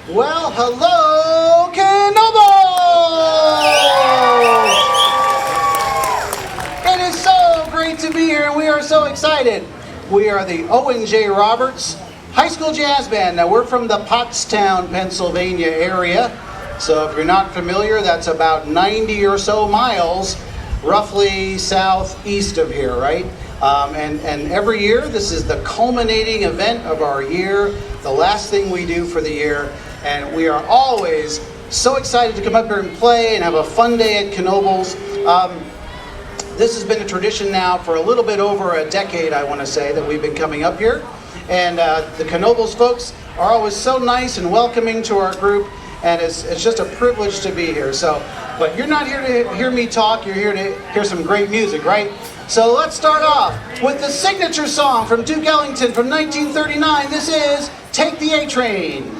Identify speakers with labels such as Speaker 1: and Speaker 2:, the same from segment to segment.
Speaker 1: Well, hello, Knoebels! It is so great to be here, and we are so excited. We are the Owen J. Roberts High School Jazz Band. Now, we're from the Pottstown, Pennsylvania area. So if you're not familiar, that's about 90 or so miles, roughly southeast of here, right? And every year, this is the culminating event of our year, the last thing we do for the year. And we are always so excited to come up here and play and have a fun day at Knoebels. This has been a tradition now for a little bit over a decade, I want to say, that we've been coming up here. And the Knoebels folks are always so nice and welcoming to our group. And it's just a privilege to be here. But you're not here to hear me talk, you're here to hear some great music, right? So let's start off with the signature song from Duke Ellington from 1939. This is Take the A-Train.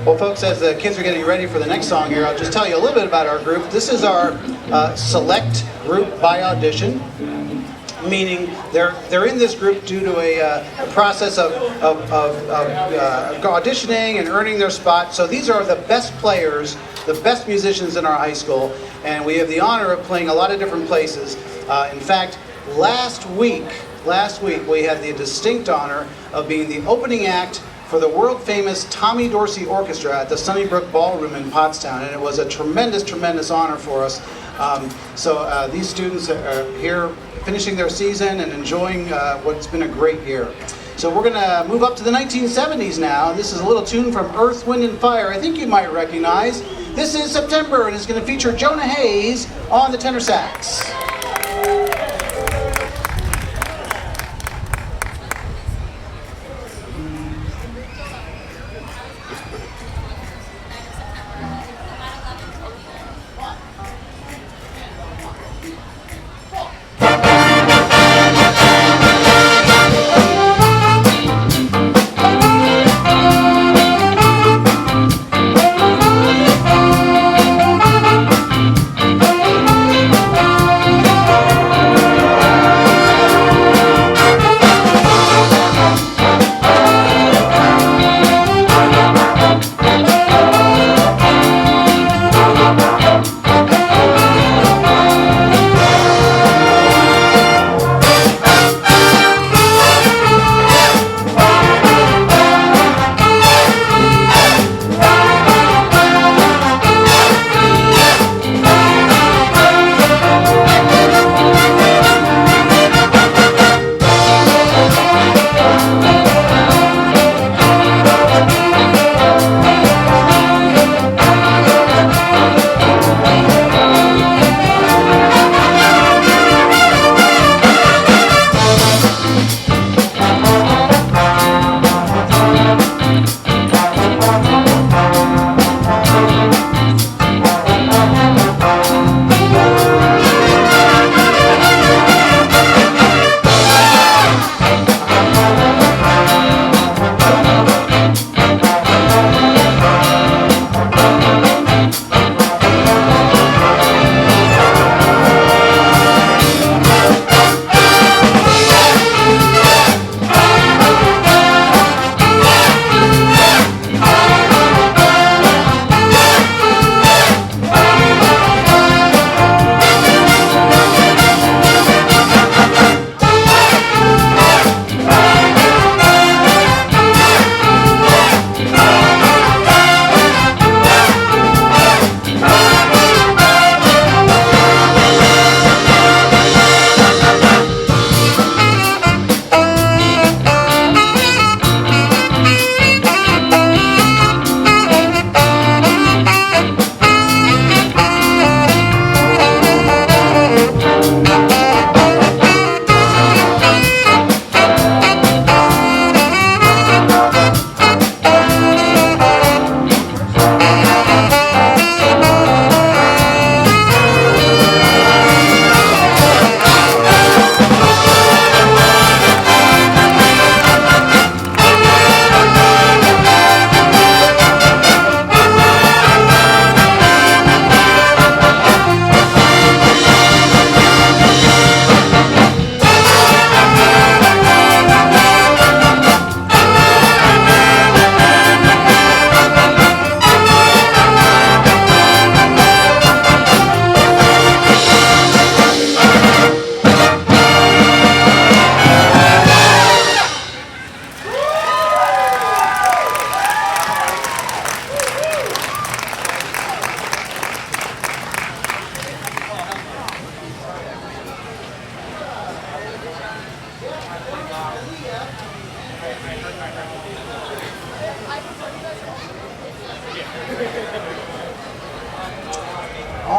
Speaker 1: Well, folks, as the kids are getting ready for the next song here, I'll just tell you a little bit about our group. This is our select group by audition, meaning they're in this group due to a process of auditioning and earning their spot. So these are the best players, the best musicians in our high school, and we have the honor of playing a lot of different places. In fact, last week we had the distinct honor of being the opening act for the world-famous Tommy Dorsey Orchestra at the Sunnybrook Ballroom in Pottstown, and it was a tremendous, tremendous honor for us. These students are here finishing their season and enjoying what's been a great year. So we're going to move up to the 1970s now, and this is a little tune from Earth, Wind & Fire I think you might recognize. This is September, and it's going to feature Jonah Hayes on the tenor sax.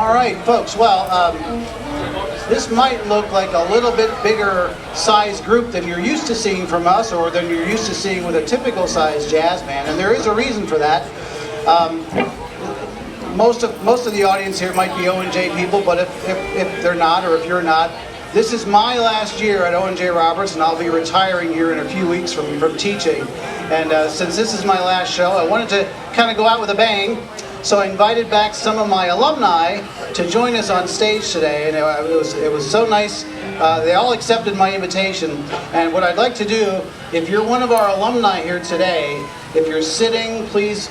Speaker 1: All right, folks. Well, this might look like a little bit bigger size group than you're used to seeing from us, or than you're used to seeing with a typical size jazz band, and there is a reason for that. Most of the audience here might be Owen J people, but if they're not, or if you're not, this is my last year at Owen J. Roberts, and I'll be retiring here in a few weeks from teaching. And since this is my last show, I wanted to kind of go out with a bang. So I invited back some of my alumni to join us on stage today, and it was so nice. They all accepted my invitation. And what I'd like to do, if you're one of our alumni here today, if you're sitting, please,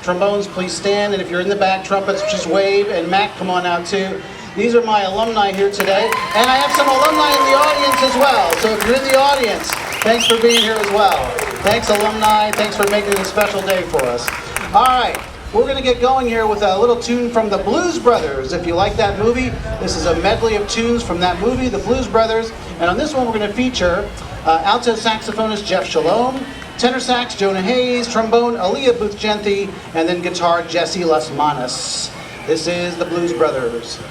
Speaker 1: trombones, please stand. And if you're in the back, trumpets, just wave. And Mac, come on out too. These are my alumni here today. And I have some alumni in the audience as well. So if you're in the audience, thanks for being here as well. Thanks, alumni. Thanks for making it a special day for us. All right. We're going to get going here with a little tune from the Blues Brothers. If you like that movie, this is a medley of tunes from that movie, the Blues Brothers. And on this one, we're going to feature alto saxophonist Jeff Shalom, tenor sax Jonah Hayes, trombone Aaliyah Booth-Genthy, and then guitar Jesse Lasmanis. This is the Blues Brothers.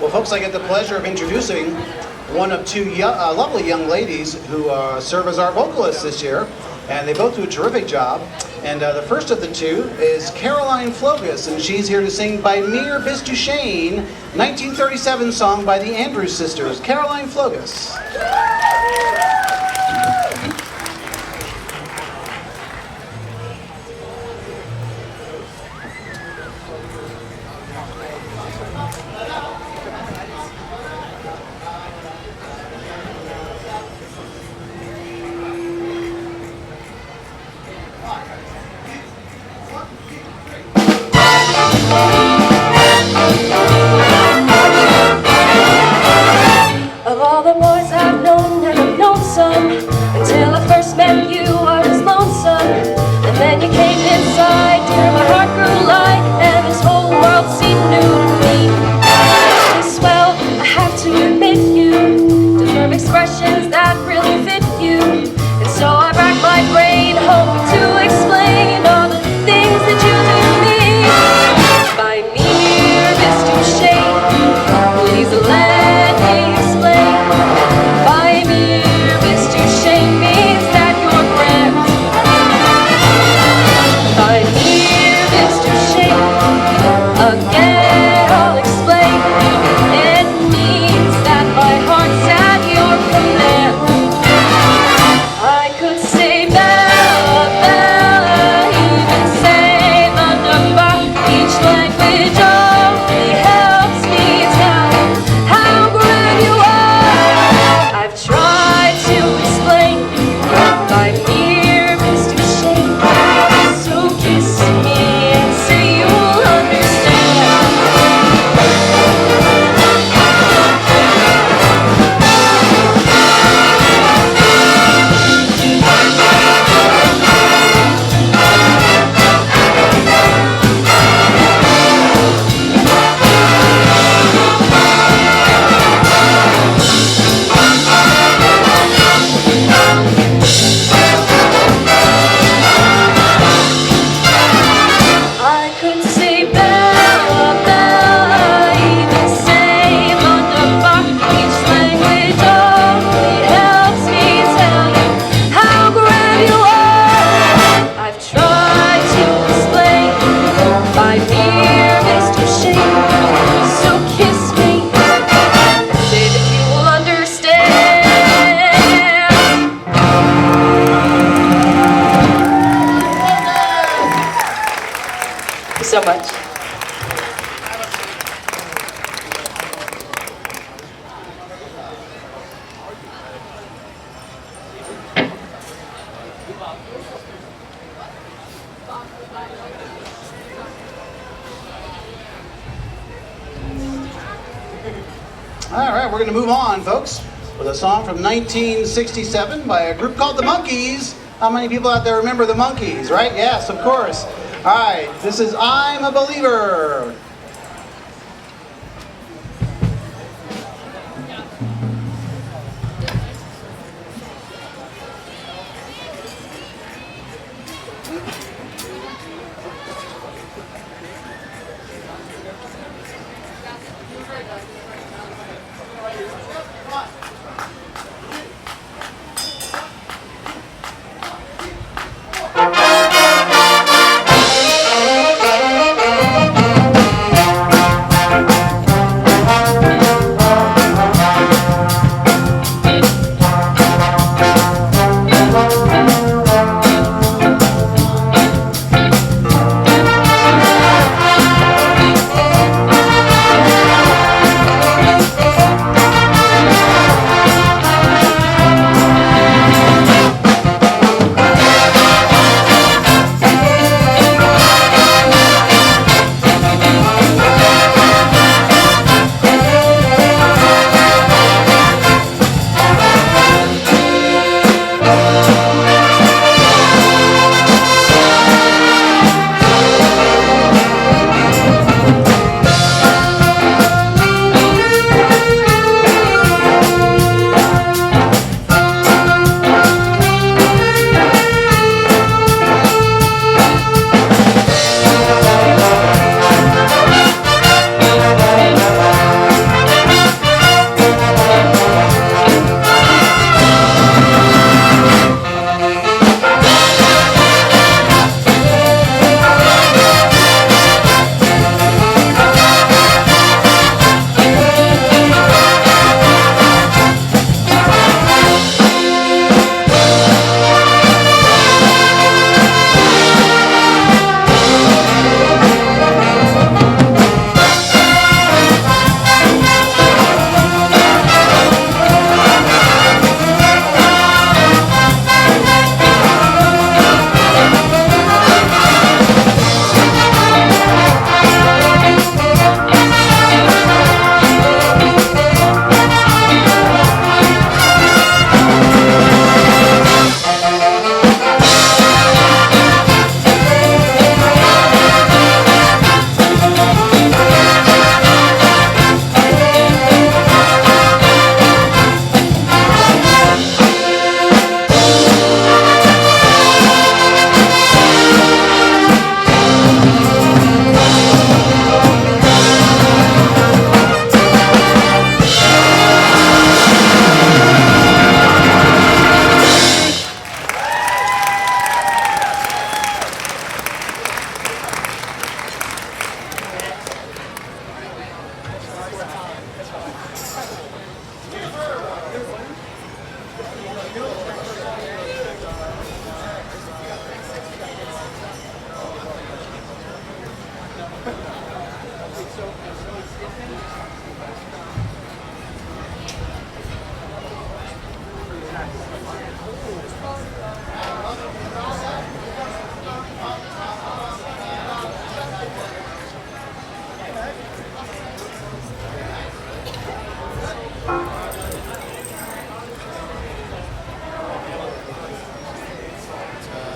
Speaker 1: Well, folks, I get the pleasure of introducing one of two lovely young ladies who serve as our vocalists this year, and they both do a terrific job. And the first of the two is Caroline Flogus, and she's here to sing By Mir bis du Shane, 1937 song by the Andrews Sisters. Caroline Flogus.
Speaker 2: Of all the boys I've known, never known some. Until I first met you, I was lonesome. And then you came inside, dear, my heart grew light, and this whole world seemed new to me. It's swell, I have to admit you, the firm expressions that really fit you. And so I racked my brain, hoping to explain all the things that you do to me. By mere misdouche, please let me explain. By mere misdouche means that you're grand. By mere misdouche, again I'll explain. It means that my heart's at your command. I could say Bella, Bella, even say Thunderbach. Each language only helps me tell how grand you are. I've tried to explain by mere misdouche, so kiss me and say you'll understand. I could say Bella, Bella, even say Thunderbach. Each language only helps me tell you how grand you are. I've tried to explain by mere misdouche, so kiss me, say that you will understand. Thank you so much.
Speaker 1: All right, we're going to move on, folks, with a song from 1967 by a group called the Monkees. How many people out there remember the Monkees, right? Yes, of course. All right, this is I'm a Believer.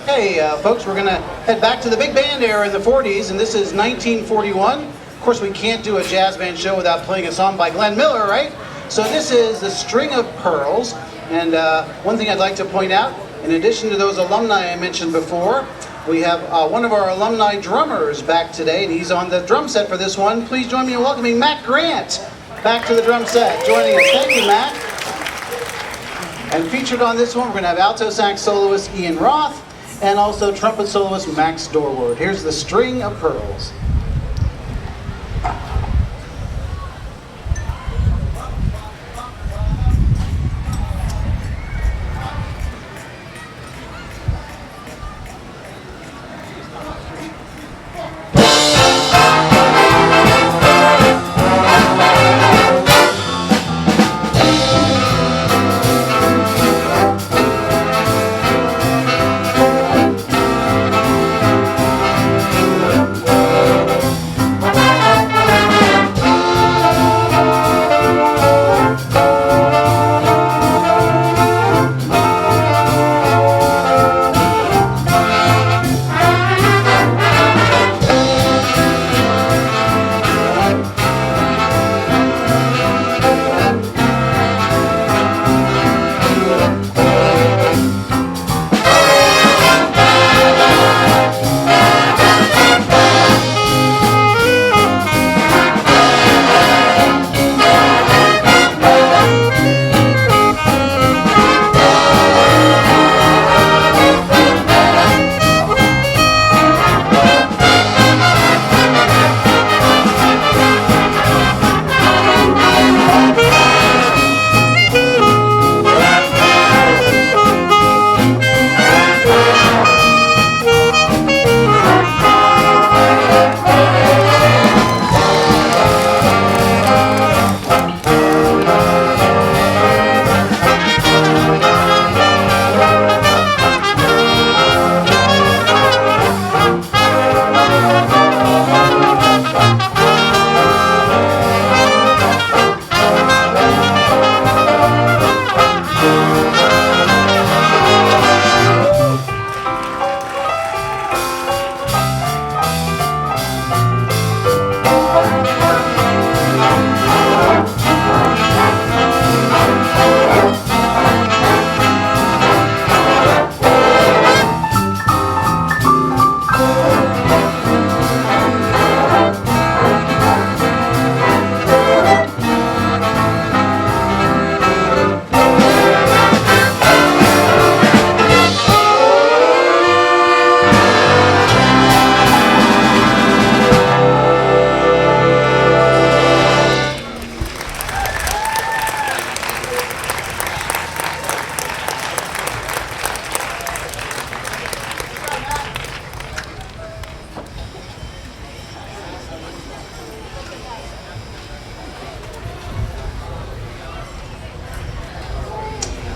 Speaker 1: Hey, folks, we're going to head back to the big band era in the 40s, and this is 1941. Of course, we can't do a jazz band show without playing a song by Glenn Miller, right? So this is The String of Pearls, and one thing I'd like to point out, in addition to those alumni I mentioned before, we have one of our alumni drummers back today, and he's on the drum set for this one. Please join me in welcoming Matt Grant back to the drum set, joining us. Thank you, Matt. And featured on this one, we're going to have alto sax soloist Ian Roth, and also trumpet soloist Max Dorward. Here's The String of Pearls.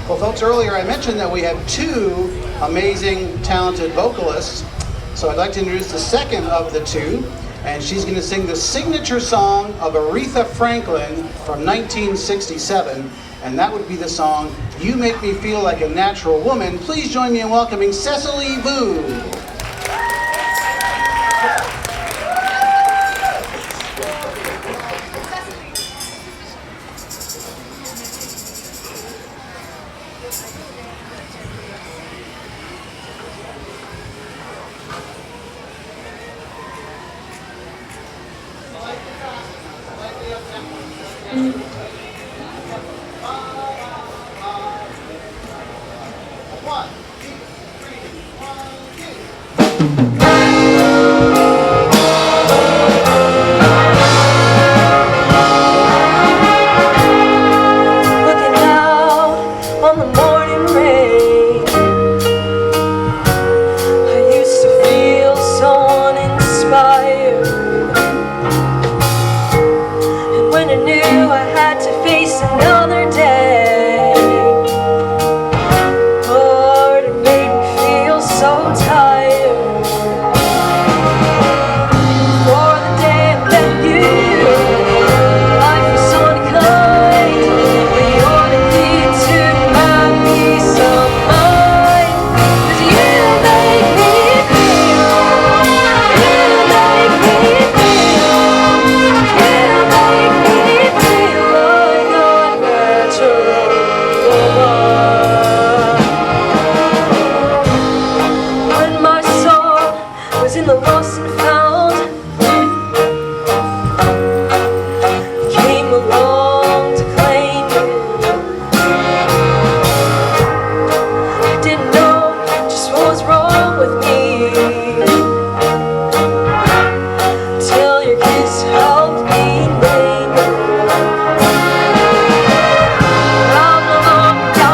Speaker 1: Well, folks, earlier I mentioned that we have two amazing, talented vocalists. So I'd like to introduce the second of the two, and she's going to sing the signature song of Aretha Franklin from 1967, and that would be the song, You Make Me Feel Like a Natural Woman. Please join me in welcoming Cecily Vu. One, two, three, 1, 2.
Speaker 2: the lost and found came along to claim you. I didn't know just what was wrong with me till your kiss helped me name you. I'm no longer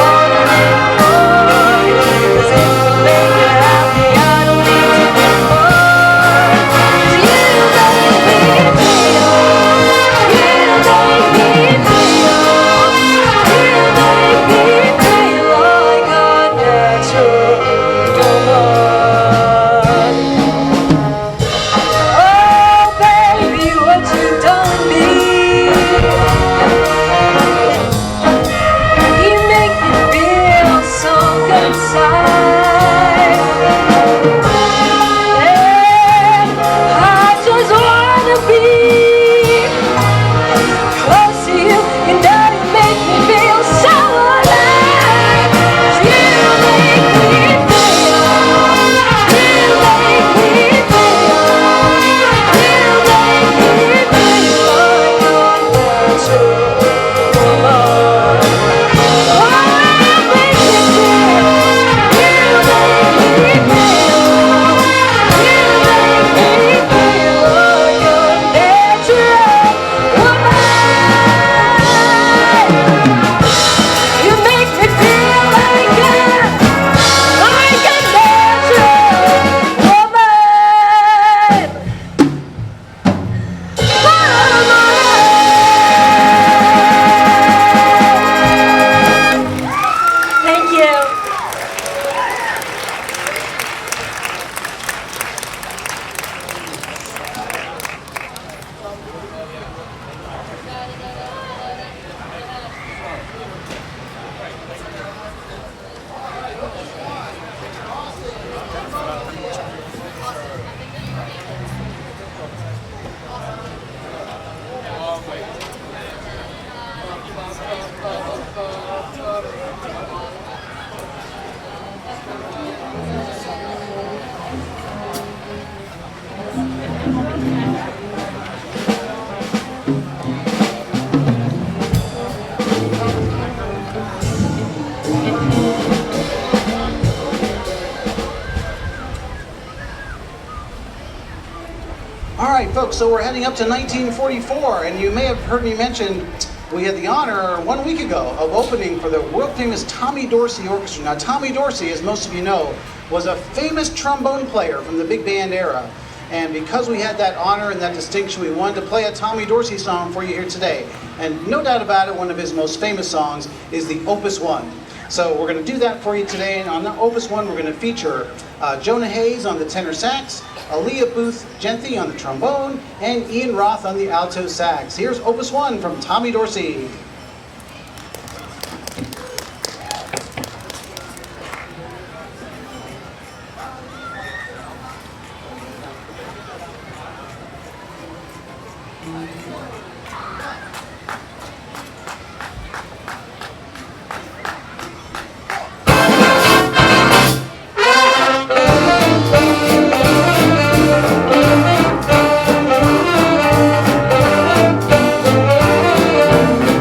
Speaker 2: wondering more, 'cause if it will make you happy, I don't need to be more. You make me feel, you make me feel, you make me feel like a natural woman. Oh baby, what you done to me, you make me feel so good inside. And I just wanna be close to you. You know you make me feel so alive. You make me feel, you make me feel, you make me feel like a natural woman. Oh, you make me feel, you make me feel, you make me feel like a natural woman. You make me feel like a natural woman. Thank you.
Speaker 1: All right, folks, so we're heading up to 1944, and you may have heard me mention we had the honor 1 week ago of opening for the world-famous Tommy Dorsey Orchestra. Now, Tommy Dorsey, as most of you know, was a famous trombone player from the big band era. And because we had that honor and that distinction, we wanted to play a Tommy Dorsey song for you here today. And no doubt about it, one of his most famous songs is the Opus 1. So we're going to do that for you today, and on the Opus 1, we're going to feature Jonah Hayes on the tenor sax, Aaliyah Booth Genthy on the trombone, and Ian Roth on the alto sax. Here's Opus 1 from Tommy Dorsey.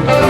Speaker 2: Thank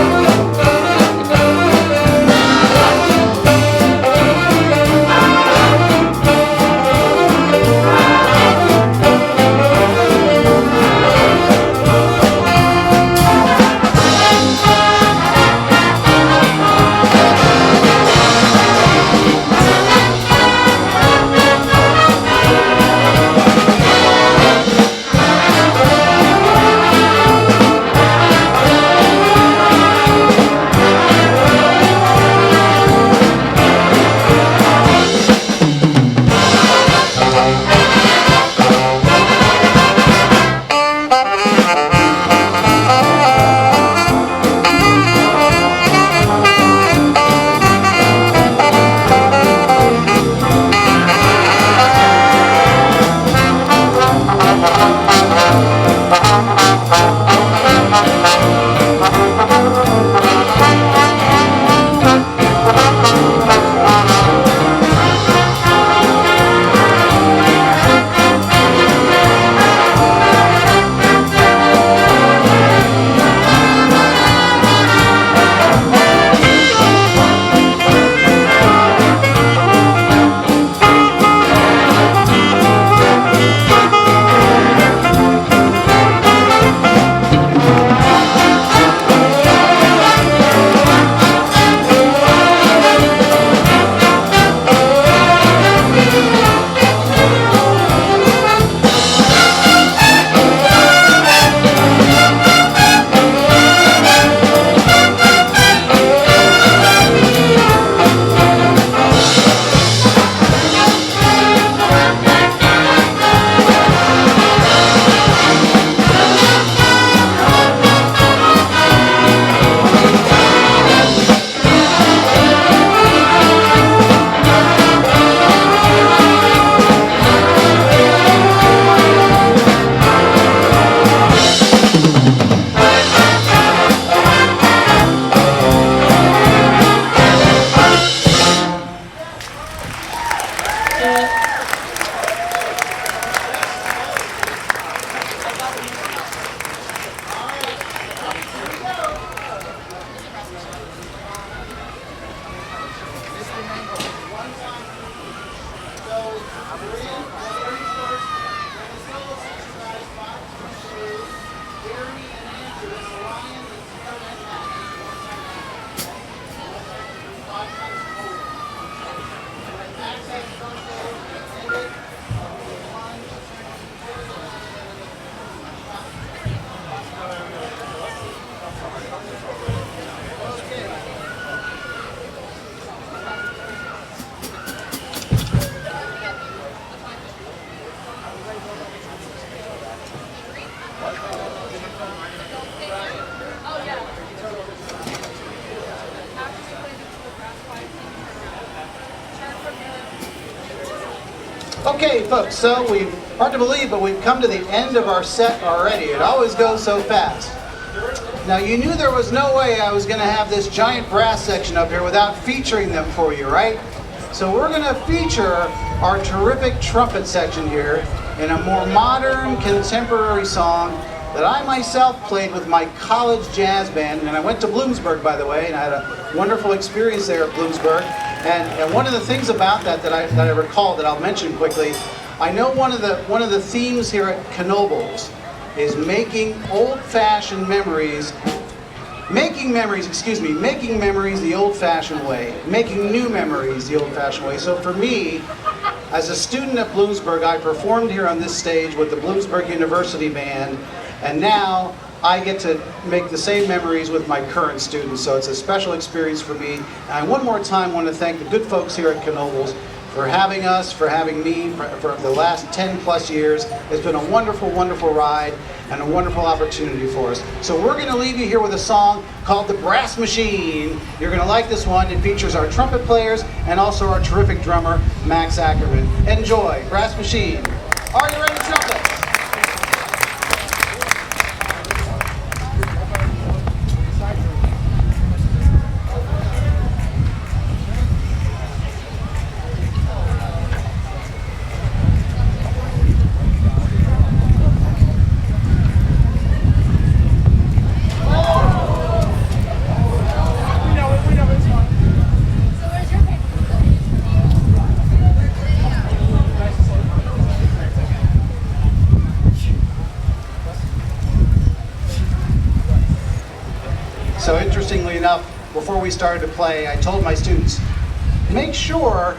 Speaker 1: Okay, folks, so hard to believe, but we've come to the end of our set already. It always goes so fast. Now, you knew there was no way I was going to have this giant brass section up here without featuring them for you, right? So we're going to feature our terrific trumpet section here in a more modern, contemporary song that I myself played with my college jazz band. And I went to Bloomsburg, by the way, and I had a wonderful experience there at Bloomsburg. And one of the things about that I recall that I'll mention quickly, I know one of the themes here at Knoebels is making old-fashioned memories, making memories the old-fashioned way, making new memories the old-fashioned way. So for me, as a student at Bloomsburg, I performed here on this stage with the Bloomsburg University Band, and now I get to make the same memories with my current students, so it's a special experience for me. And I one more time want to thank the good folks here at Knoebels for having us, for having me for the last 10 plus years. It's been a wonderful, wonderful ride and a wonderful opportunity for us. So we're going to leave you here with a song called The Brass Machine. You're going to like this one. It features our trumpet players and also our terrific drummer, Max Ackerman. Enjoy, Brass Machine. Are you ready, trumpets? So interestingly enough, before we started to play, I told my students, make sure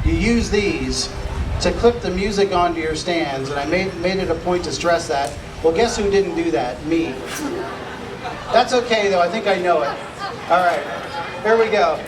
Speaker 1: you use these to clip the music onto your stands, and I made it a point to stress that. Well, guess who didn't do that? Me. That's okay though, I think I know it. All right, here we go.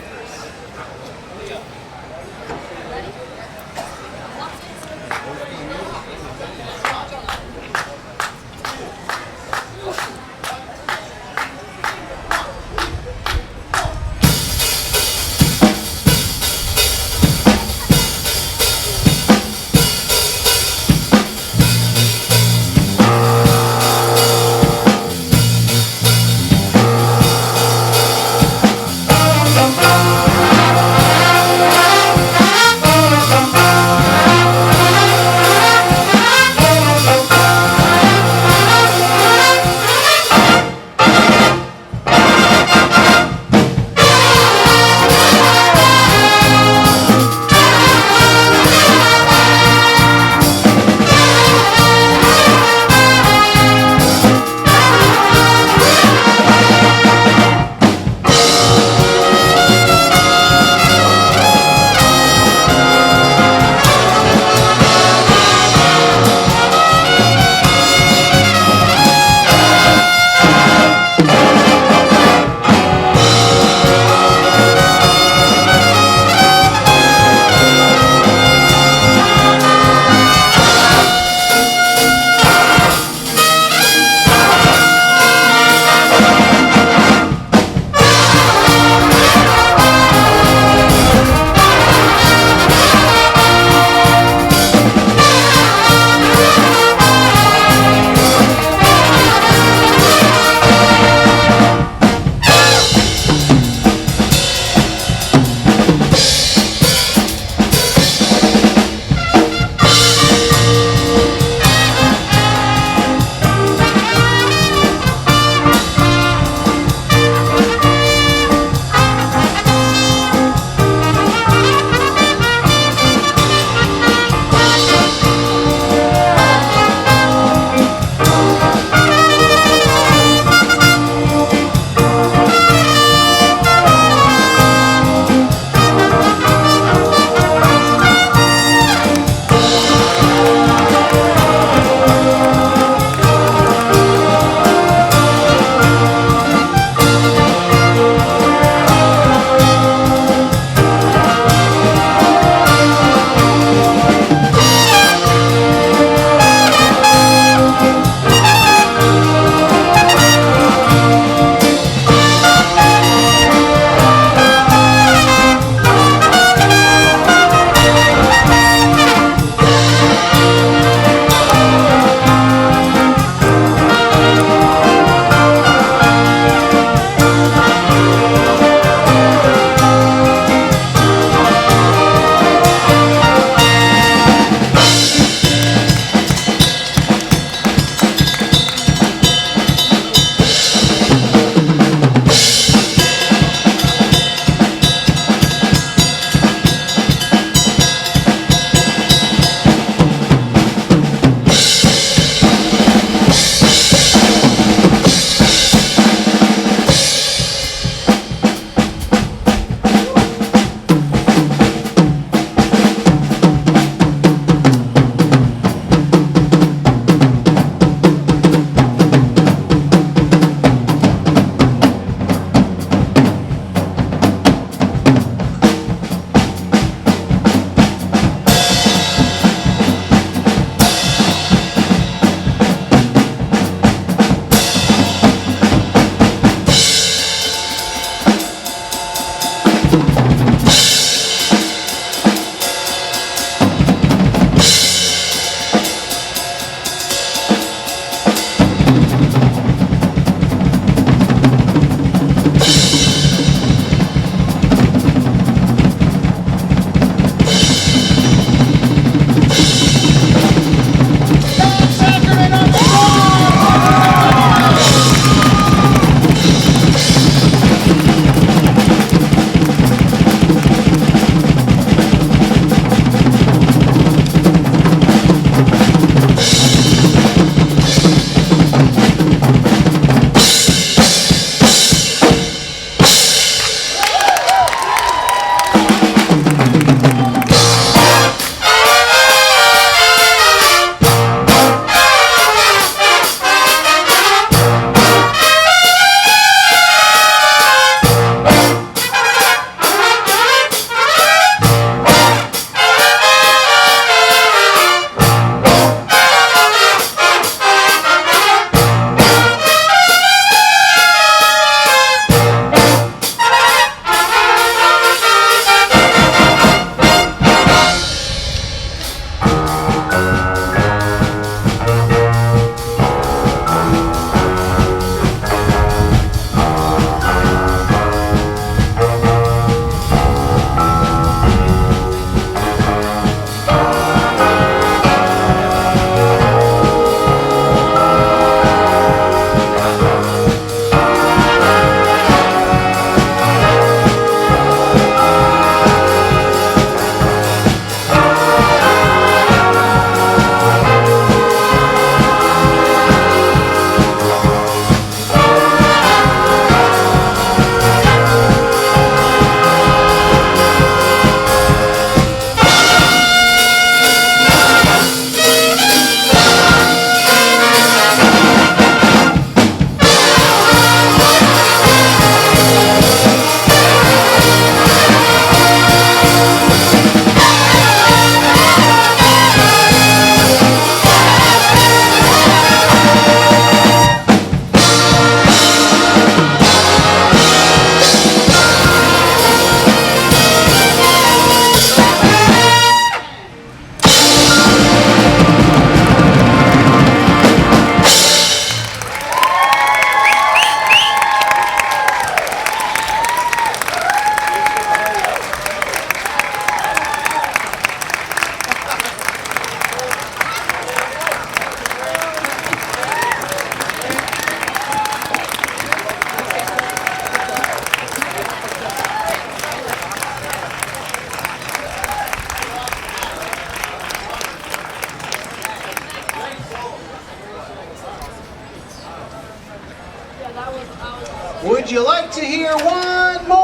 Speaker 1: Would you like to hear one more?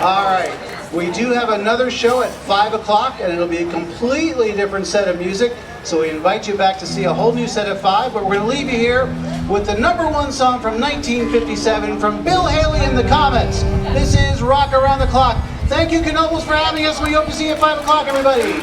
Speaker 1: All right. We do have another show at 5 o'clock, and it'll be a completely different set of music. So we invite you back to see a whole new set at 5. But we're going to leave you here with the #1 song from 1957 from Bill Haley and the Comets. This is Rock Around the Clock. Thank you, Knoebels, for having us. We hope to see you at 5 o'clock, everybody.